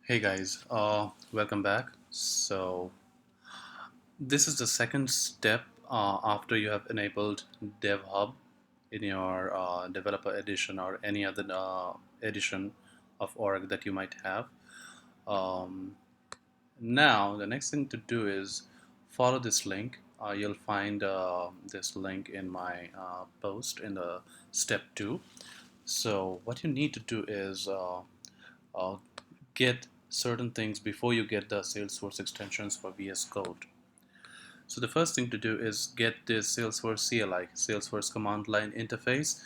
Hey guys, welcome back. So this is the second step after you have enabled DevHub in your developer edition or any other edition of org that you might have. Um, Now the next thing to do is follow this link. You'll find this link in my post in the step 2. So what you need to do is uh, get certain things before you get the Salesforce extensions for VS Code. So the first thing to do is get this Salesforce CLI, Salesforce command line interface.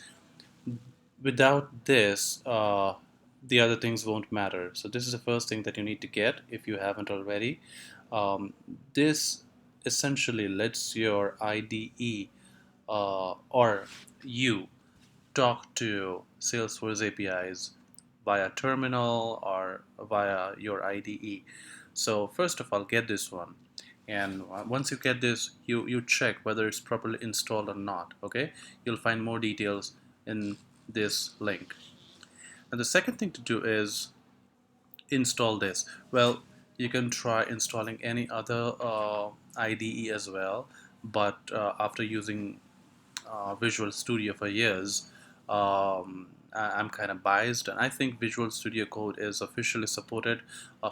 Without this, the other things won't matter. So this is the first thing that you need to get if you haven't already. This essentially lets your IDE or you talk to Salesforce APIs via terminal or via your IDE. So first of all, get this one. And once you get this, you check whether it's properly installed or not. Okay, you'll find more details in this link. And the second thing to do is install this. Well, you can try installing any other IDE as well, but after using Visual Studio for years, I'm kind of biased, and I think Visual Studio Code is officially supported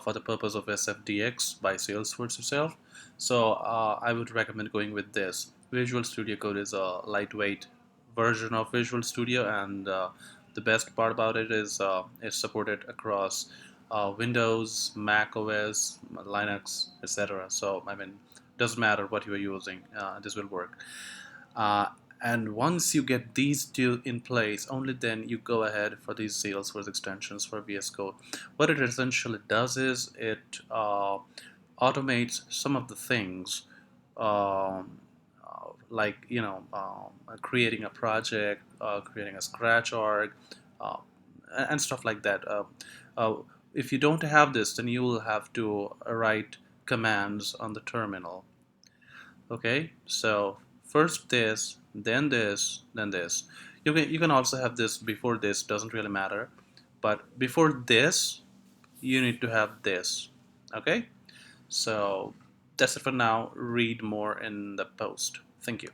for the purpose of SFDX by Salesforce itself. So I would recommend going with this. Visual Studio Code is a lightweight version of Visual Studio, and the best part about it is it's supported across Windows, Mac OS, Linux, etc. So I mean, doesn't matter what you are using, this will work. Uh, and once you get these two in place, only then you go ahead for these Salesforce extensions for VS Code. What it essentially does is it automates some of the things, like creating a project, creating a scratch org, uh, and stuff like that. Uh, if you don't have this, then you will have to write commands on the terminal. Okay, so first this, then this, then this. You can also have this before this, doesn't really matter, but before this you need to have this. Okay, so that's it for now. Read more in the post. Thank you.